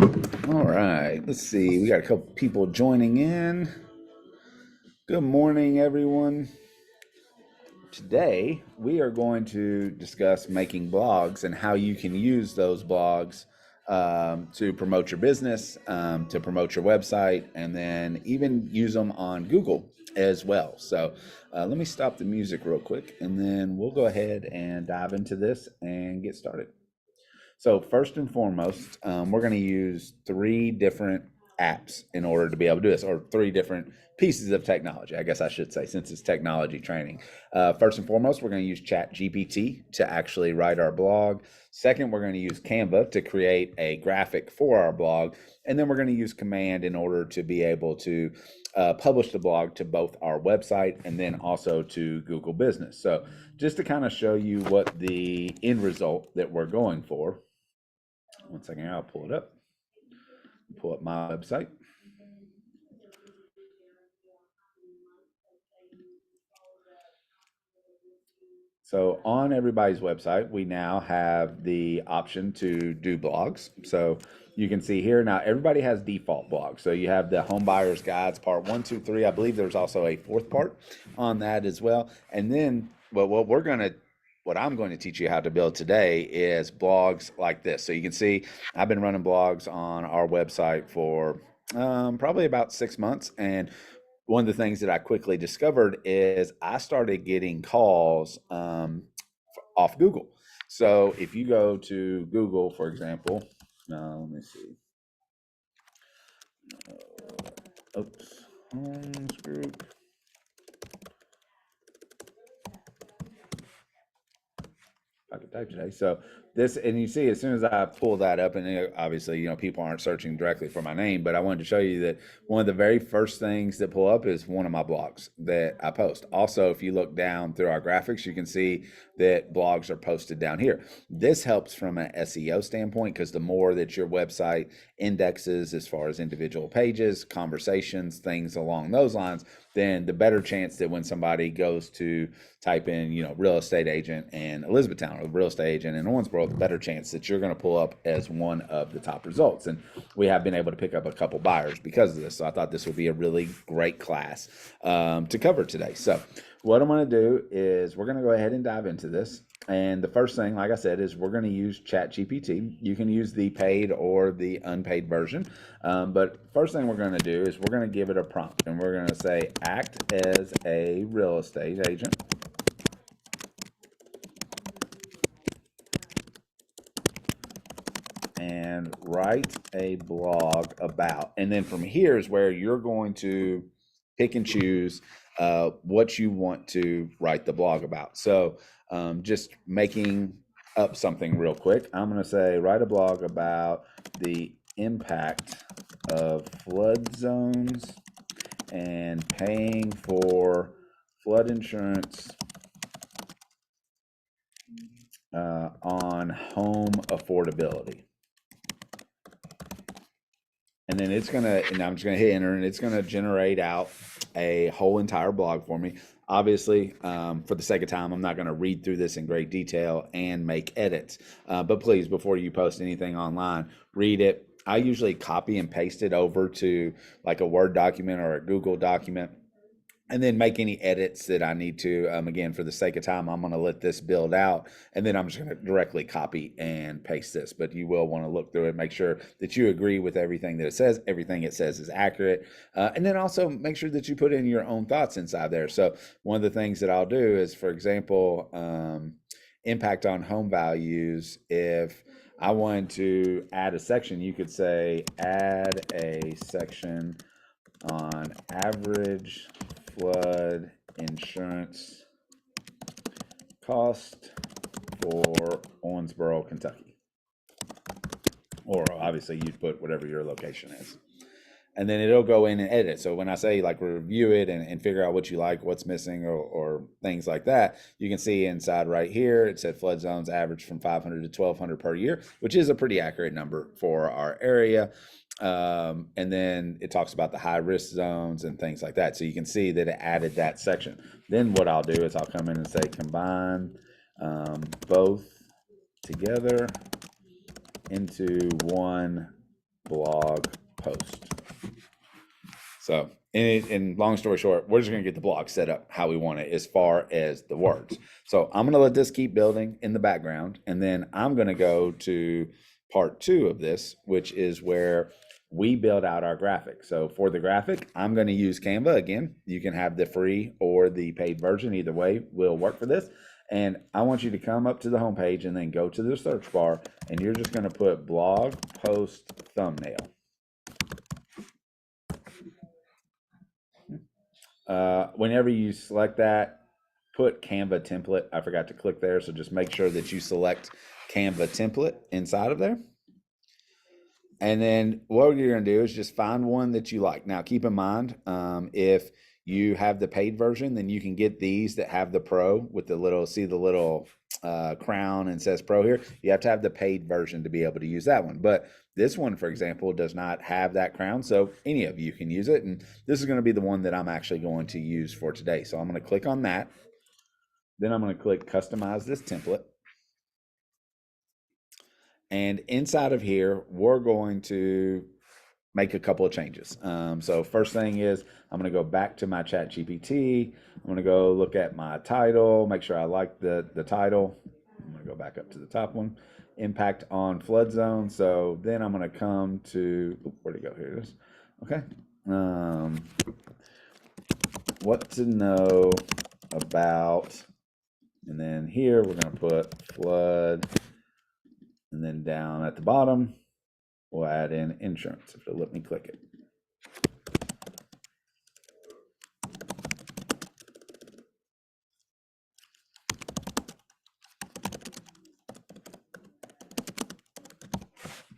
All right, let's see. We got a couple people joining in. Good morning, everyone. Today, we are going to discuss making blogs and how you can use those blogs to promote your business, to promote your website, and then even use them on Google as well. So, let me stop the music real quick, and then we'll go ahead and dive into this and get started. So first and foremost, we're going to use three different apps in order to be able to do this, or three different pieces of technology, I guess I should say, since it's technology training. First and foremost, we're going to use Chat GPT to actually write our blog. Second, we're going to use Canva to create a graphic for our blog. And then we're going to use Command in order to be able to publish the blog to both our website and then also to Google Business. So just to kind of show you what the end result that we're going for, one second, I'll pull it up. Pull up my website. So on everybody's website, we now have the option to do blogs. So you can see here now everybody has default blogs. So you have the home buyers guides part 1, 2, 3. I believe there's also a fourth part on that as well. And then what I'm going to teach you how to build today is blogs like this. So you can see I've been running blogs on our website for probably about 6 months. And one of the things that I quickly discovered is I started getting calls off Google. So if you go to Google, for example, let me see. Oops, homes group. I could type today. So this, and you see, as soon as I pull that up, and obviously, people aren't searching directly for my name, but I wanted to show you that one of the very first things that pull up is one of my blogs that I post. Also, if you look down through our graphics, you can see that blogs are posted down here. This helps from an SEO standpoint because the more that your website indexes as far as individual pages, conversations, things along those lines, then the better chance that when somebody goes to type in, real estate agent in Elizabethtown or real estate agent in Owensboro, the better chance that you're going to pull up as one of the top results. And we have been able to pick up a couple buyers because of this. So I thought this would be a really great class to cover today. So what I'm going to do is we're going to go ahead and dive into this. And the first thing, like I said, is we're going to use Chat GPT. You can use the paid or the unpaid version. But first thing we're going to do is we're going to give it a prompt. And we're going to say, act as a real estate agent. And write a blog about. And then from here is where you're going to pick and choose what you want to write the blog about. So just making up something real quick, I'm going to say write a blog about the impact of flood zones and paying for flood insurance on home affordability. And then I'm just gonna hit enter, and it's gonna generate out a whole entire blog for me. Obviously, for the sake of time, I'm not gonna read through this in great detail and make edits. But please, before you post anything online, read it. I usually copy and paste it over to like a Word document or a Google document, and then make any edits that I need to. Again, for the sake of time, I'm going to let this build out, and then I'm just going to directly copy and paste this. But you will want to look through it, make sure that you agree with everything that it says. Everything it says is accurate. And then also make sure that you put in your own thoughts inside there. So one of the things that I'll do is, for example, impact on home values. If I wanted to add a section, you could say add a section on average flood insurance cost for Owensboro, Kentucky. Or obviously you'd put whatever your location is. And then it'll go in and edit. So when I say like review it and figure out what you like, what's missing, or things like that, you can see inside right here, it said flood zones average from 500 to 1,200 per year, which is a pretty accurate number for our area. And then it talks about the high risk zones and things like that. So you can see that it added that section. Then what I'll do is I'll come in and say combine both together into one blog post. So, in long story short, we're just going to get the blog set up how we want it as far as the words. So I'm going to let this keep building in the background, and then I'm going to go to part 2 of this, which is where we build out our graphic. So for the graphic, I'm going to use Canva. Again, you can have the free or the paid version. Either way will work for this. And I want you to come up to the homepage and then go to the search bar, and you're just going to put blog post thumbnail. Whenever you select that, put Canva template. I forgot to click there, so just make sure that you select Canva template inside of there. And then what you're going to do is just find one that you like. Now, keep in mind, if you have the paid version, then you can get these that have the pro with the little, see the little crown and says pro here. You have to have the paid version to be able to use that one. But this one, for example, does not have that crown, so any of you can use it. And this is going to be the one that I'm actually going to use for today. So I'm going to click on that. Then I'm going to click customize this template. And inside of here, we're going to make a couple of changes. So first thing is I'm going to go back to my chat GPT. I'm going to go look at my title, make sure I like the title. I'm going to go back up to the top one, impact on flood zone. So then I'm going to come to, where'd it go? Here it is. Okay. What to know about, and then here we're going to put flood, and then down at the bottom, we'll add in insurance if it'll let me click it.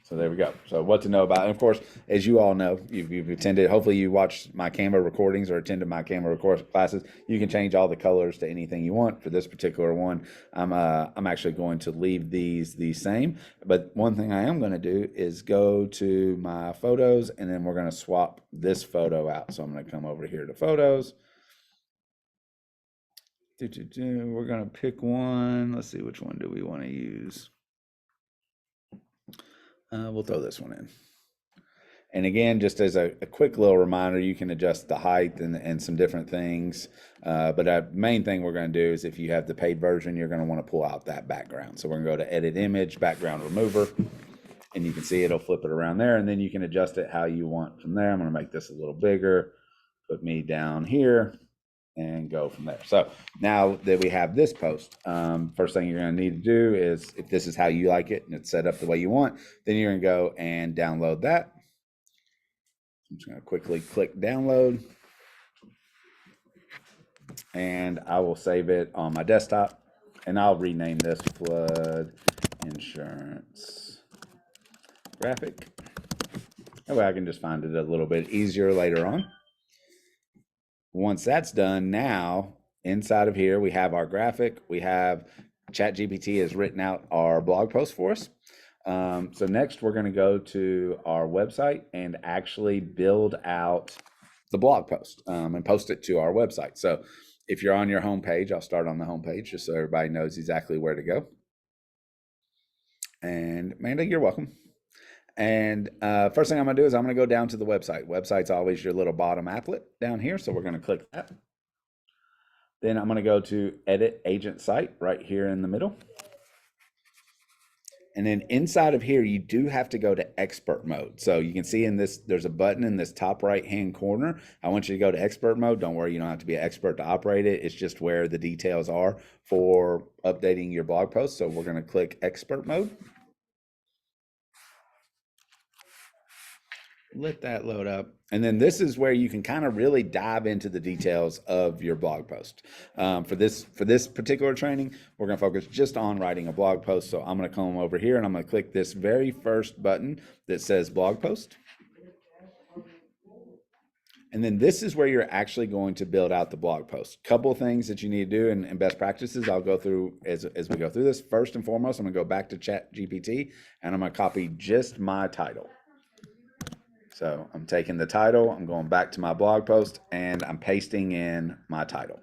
So there we go. So what to know about, and of course, as you all know, you've attended, hopefully you watched my Canva recordings or attended my Canva classes. You can change all the colors to anything you want. For this particular one, I'm actually going to leave these the same. But one thing I am going to do is go to my photos, and then we're going to swap this photo out. So I'm going to come over here to photos. We're going to pick one. Let's see, which one do we want to use? We'll throw this one in. And again, just as a quick little reminder, you can adjust the height and some different things. But the main thing we're going to do is if you have the paid version, you're going to want to pull out that background. So we're going to go to Edit Image, Background Remover, and you can see it'll flip it around there. And then you can adjust it how you want from there. I'm going to make this a little bigger, put me down here, and go from there. So now that we have this post, first thing you're going to need to do is, if this is how you like it and it's set up the way you want, then you're going to go and download that. I'm just going to quickly click download, and I will save it on my desktop, and I'll rename this flood insurance graphic. That way I can just find it a little bit easier later on. Once that's done, now inside of here, we have our graphic. We have ChatGPT has written out our blog post for us. So next we're going to go to our website and actually build out the blog post and post it to our website. So if you're on your homepage, I'll start on the homepage just so everybody knows exactly where to go. And Amanda, you're welcome. And first thing I'm going to do is I'm going to go down to the website. Website's always your little bottom applet down here. So we're going to click that. Then I'm going to go to Edit Agent Site right here in the middle. And then inside of here, you do have to go to expert mode. So you can see in this, there's a button in this top right-hand corner. I want you to go to expert mode. Don't worry, you don't have to be an expert to operate it. It's just where the details are for updating your blog post. So we're going to click expert mode. Let that load up. And then this is where you can kind of really dive into the details of your blog post. For this particular training, we're going to focus just on writing a blog post. So I'm going to come over here and I'm going to click this very first button that says blog post. And then this is where you're actually going to build out the blog post. Couple of things that you need to do and best practices I'll go through as we go through this. First and foremost, I'm going to go back to ChatGPT and I'm going to copy just my title. So I'm taking the title, I'm going back to my blog post, and I'm pasting in my title.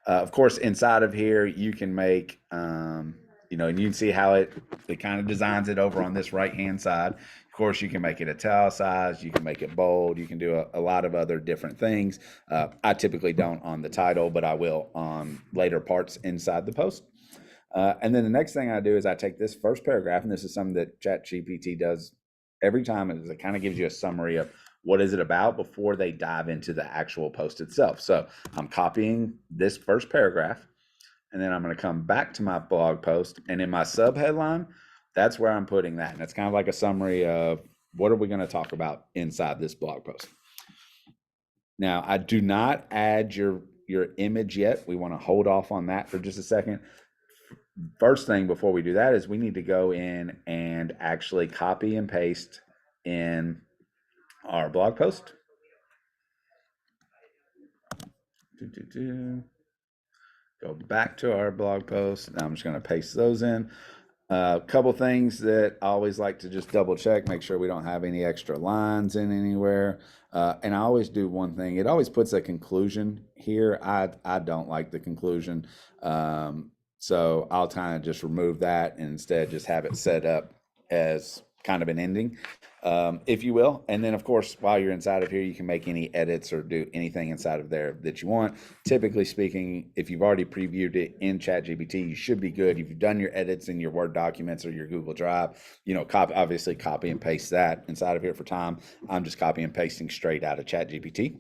Of course, inside of here, you can make, and you can see how it kind of designs it over on this right-hand side. course, you can make it italicized, you can make it bold, you can do a lot of other different things. I typically don't on the title, but I will on later parts inside the post. And then the next thing I do is I take this first paragraph, and this is something that ChatGPT does every time, is it kind of gives you a summary of what is it about before they dive into the actual post itself. So I'm copying this first paragraph, and then I'm going to come back to my blog post, and in my sub headline, that's where I'm putting that. And it's kind of like a summary of what are we going to talk about inside this blog post. Now, I do not add your image yet. We want to hold off on that for just a second. First thing before we do that is we need to go in and actually copy and paste in our blog post. Go back to our blog post. Now I'm just going to paste those in. A couple things that I always like to just double check, make sure we don't have any extra lines in anywhere. And I always do one thing. It always puts a conclusion here. I don't like the conclusion. So I'll kind of just remove that and instead just have it set up as kind of an ending, if you will. And then, of course, while you're inside of here, you can make any edits or do anything inside of there that you want. Typically speaking, if you've already previewed it in ChatGPT, you should be good. If you've done your edits in your Word documents or your Google Drive, obviously copy and paste that inside of here for time. I'm just copy and pasting straight out of ChatGPT.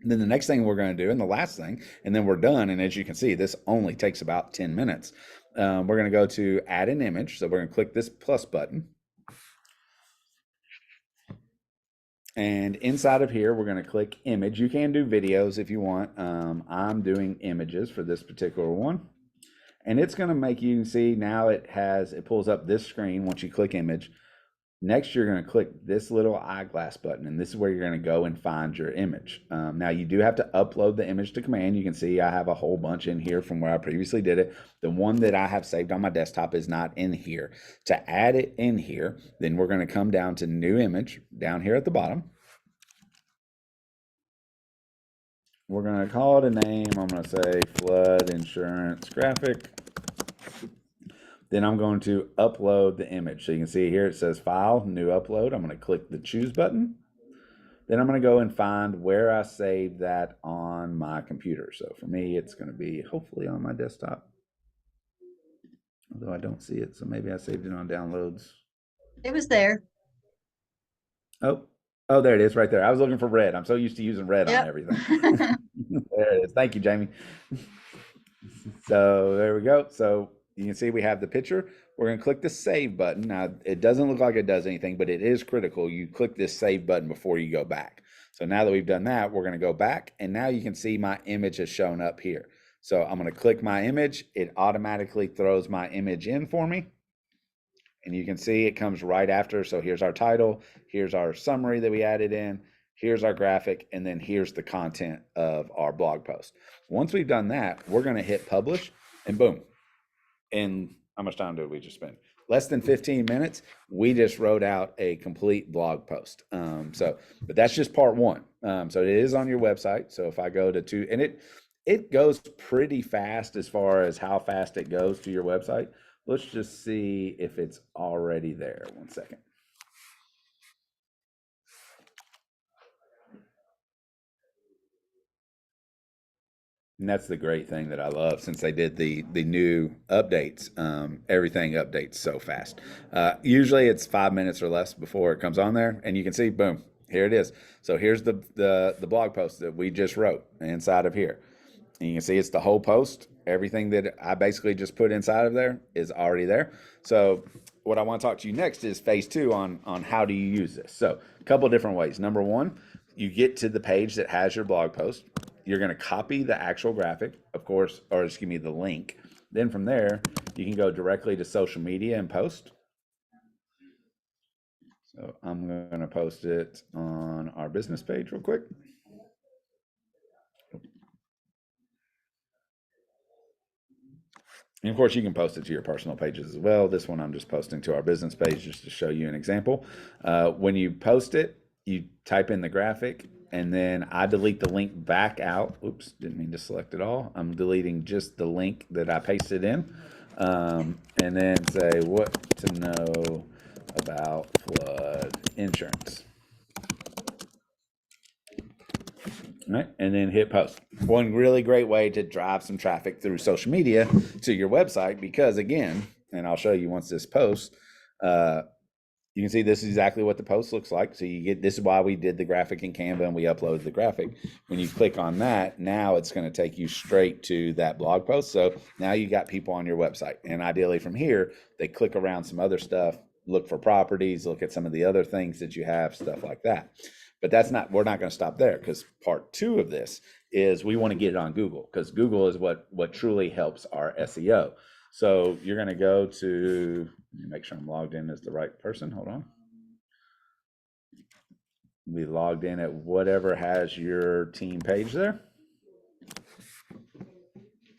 And then the next thing we're going to do, and the last thing, and then we're done. And as you can see, this only takes about 10 minutes. We're going to go to add an image. So we're going to click this plus button. And inside of here, we're going to click image. You can do videos if you want. I'm doing images for this particular one. And it's going to make you see now it pulls up this screen once you click image. Next, you're going to click this little eyeglass button, and this is where you're going to go and find your image. Now, you do have to upload the image to command. You can see I have a whole bunch in here from where I previously did it. The one that I have saved on my desktop is not in here. To add it in here, then we're going to come down to new image down here at the bottom. We're going to call it a name. I'm going to say flood insurance graphic. Then I'm going to upload the image. So you can see here it says file, new upload. I'm going to click the choose button. Then I'm going to go and find where I saved that on my computer. So for me, it's going to be hopefully on my desktop. Although I don't see it, so maybe I saved it on downloads. It was there. Oh, there it is right there. I was looking for red. I'm so used to using red on everything. There it is. Thank you, Jamie. So there we go. So you can see we have the picture. We're going to click the save button. Now, it doesn't look like it does anything, but it is critical. You click this save button before you go back. So now that we've done that, we're going to go back, and now you can see my image has shown up here. So I'm going to click my image. It automatically throws my image in for me. And you can see it comes right after. So here's our title. Here's our summary that we added in. Here's our graphic. And then here's the content of our blog post. Once we've done that, we're going to hit publish, and boom. And how much time did we just spend? Less than 15 minutes. We just wrote out a complete blog post. But that's just part one. So it is on your website. So if I go to and it goes pretty fast as far as how fast it goes to your website. Let's just see if it's already there. 1 second. And that's the great thing that I love since they did the new updates. Everything updates so fast. Usually it's 5 minutes or less before it comes on there, and you can see, boom, here it is. So here's the blog post that we just wrote inside of here. And you can see it's the whole post. Everything that I basically just put inside of there is already there. So what I want to talk to you next is phase two on how do you use this. So a couple different ways. Number one, you get to the page that has your blog post. You're going to copy the actual graphic, of course, or just give me the link. Then from there, you can go directly to social media and post. So I'm going to post it on our business page real quick. And of course, you can post it to your personal pages as well. This one I'm just posting to our business page just to show you an example. When you post it, you type in the graphic, and then I delete the link back out. Oops, didn't mean to select it all. I'm deleting just the link that I pasted in. And then say what to know about flood insurance. Right, and then hit post. One really great way to drive some traffic through social media to your website, because again, and I'll show you once this post, you can see this is exactly what the post looks like. So you get, this is why we did the graphic in Canva and we uploaded the graphic. When you click on that, now it's going to take you straight to that blog post. So now you got people on your website, and ideally from here, they click around some other stuff, look for properties, look at some of the other things that you have, stuff like that. But that's not, we're not going to stop there, because part 2 of this is we want to get it on Google, because Google is what truly helps our SEO. So you're going to go to, make sure I'm logged in as the right person. Hold on. We logged in at whatever has your team page there,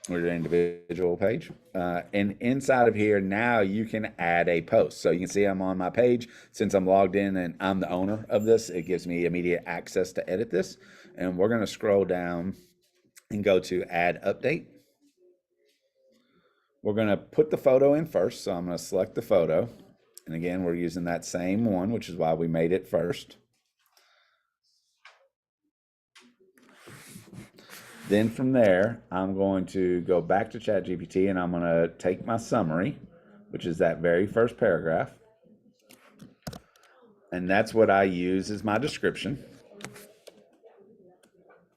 or your individual page. And inside of here, now you can add a post. So you can see I'm on my page. Since I'm logged in and I'm the owner of this, it gives me immediate access to edit this. And we're going to scroll down and go to add update. We're going to put the photo in first. So I'm going to select the photo. And again, we're using that same one, which is why we made it first. Then from there, I'm going to go back to ChatGPT and I'm going to take my summary, which is that very first paragraph. And that's what I use as my description.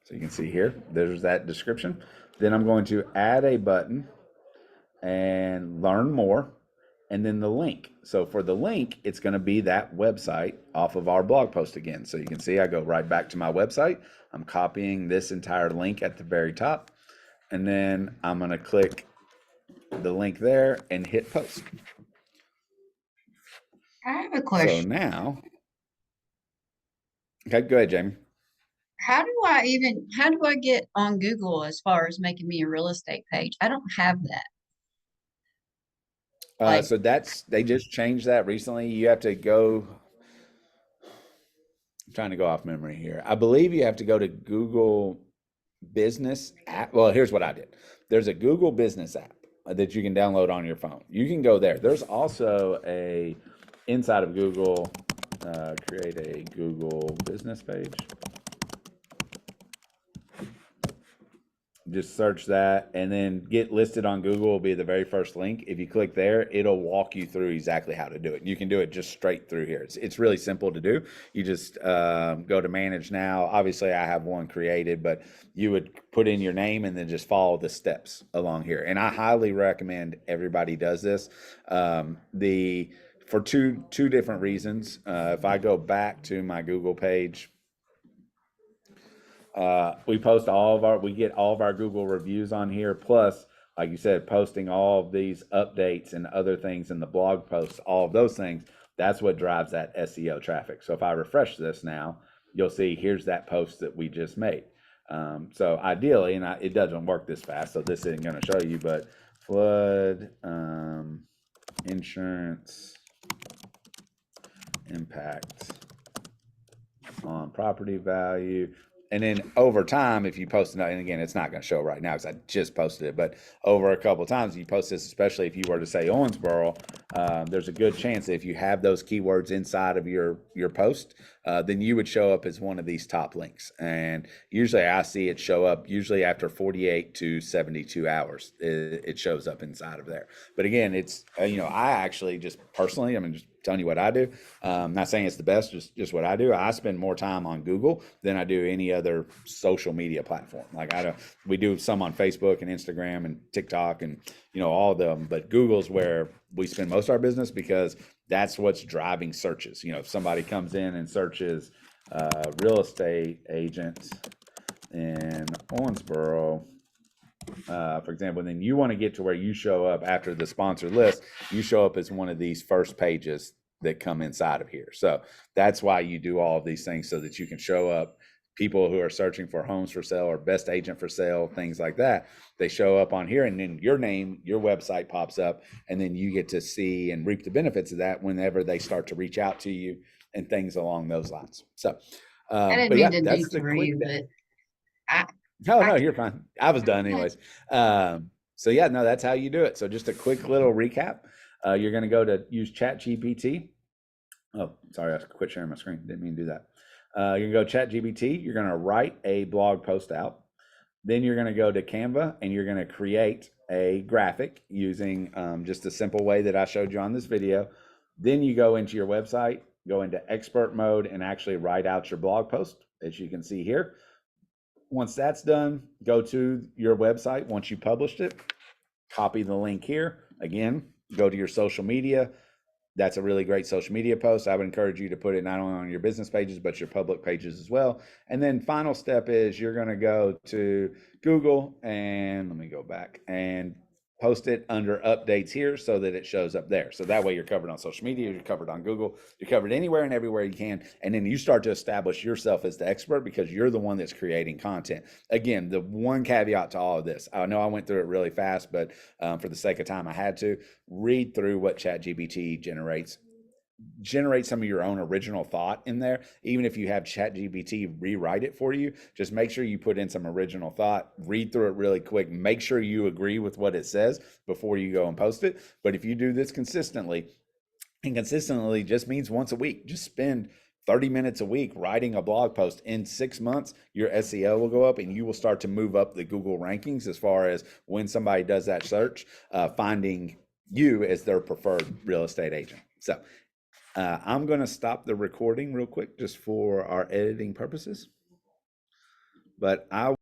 So you can see here, there's that description. Then I'm going to add a button and learn more, and then the link. So for the link, it's going to be that website off of our blog post again. So you can see I go right back to my website. I'm copying this entire link at the very top, and then I'm going to click the link there and hit post. I have a So question. now, okay, go ahead, Jamie. How do I get on Google as far as making me a real estate page? I don't have that. Like, So they just changed that recently. You have to go, I'm trying to go off memory here. I believe you have to go to Google Business app. Well, here's what I did. There's a Google Business app that you can download on your phone. You can go there. There's also a inside of Google, create a Google business page. Just search that and then get listed on Google will be the very first link. If you click there, it'll walk you through exactly how to do it. You can do it just straight through here. It's really simple to do. You just go to manage now. Obviously, I have one created, but you would put in your name and then just follow the steps along here. And I highly recommend everybody does this. For two different reasons. If I go back to my Google page, we get all of our Google reviews on here. Plus, like you said, posting all of these updates and other things in the blog posts, all of those things, that's what drives that SEO traffic. So if I refresh this now, you'll see here's that post that we just made. So ideally, and it doesn't work this fast, so this isn't going to show you, but flood insurance impact on property value. And then over time, if you post it, and again, it's not going to show right now because I just posted it, but over a couple of times, you post this, especially if you were to say Owensboro, there's a good chance that if you have those keywords inside of your post, then you would show up as one of these top links. And usually I see it show up usually after 48 to 72 hours, it shows up inside of there. But again, it's, I actually just personally, just telling you what I do. Not saying it's the best, just what I do. I spend more time on Google than I do any other social media platform. Like we do some on Facebook and Instagram and TikTok and all of them, but Google's where we spend most of our business because that's what's driving searches. If somebody comes in and searches real estate agent in Owensboro, for example, and then you want to get to where you show up after the sponsored list, you show up as one of these first pages that come inside of here. So that's why you do all of these things, so that you can show up. People who are searching for homes for sale or best agent for sale, things like that, they show up on here, and then your name, your website pops up, and then you get to see and reap the benefits of that whenever they start to reach out to you and things along those lines. So, I didn't but mean yeah, to that's the detour quick. you, but I, No, I, you're fine. I was done anyways. So yeah, no, that's how you do it. So just a quick little recap. You're going to go to use ChatGPT. Oh, sorry, I quit sharing my screen. Didn't mean to do that. You're gonna go ChatGPT. You're gonna write a blog post out. Then you're gonna go to Canva and you're gonna create a graphic using just a simple way that I showed you on this video. Then you go into your website, go into expert mode, and actually write out your blog post, as you can see here. Once that's done, go to your website. Once you published it, copy the link here. Again, go to your social media. That's a really great social media post. I would encourage you to put it not only on your business pages, but your public pages as well. And then final step is you're going to go to Google and let me go back and post it under updates here so that it shows up there. So that way you're covered on social media, you're covered on Google, you're covered anywhere and everywhere you can. And then you start to establish yourself as the expert because you're the one that's creating content. Again, the one caveat to all of this, I know I went through it really fast, but for the sake of time, I had to read through what ChatGPT generates. Generate some of your own original thought in there. Even if you have ChatGPT rewrite it for you, just make sure you put in some original thought, read through it really quick, make sure you agree with what it says before you go and post it. But if you do this consistently, and consistently just means once a week, just spend 30 minutes a week writing a blog post. In 6 months, your SEO will go up and you will start to move up the Google rankings as far as when somebody does that search, finding you as their preferred real estate agent. So I'm going to stop the recording real quick just for our editing purposes. But I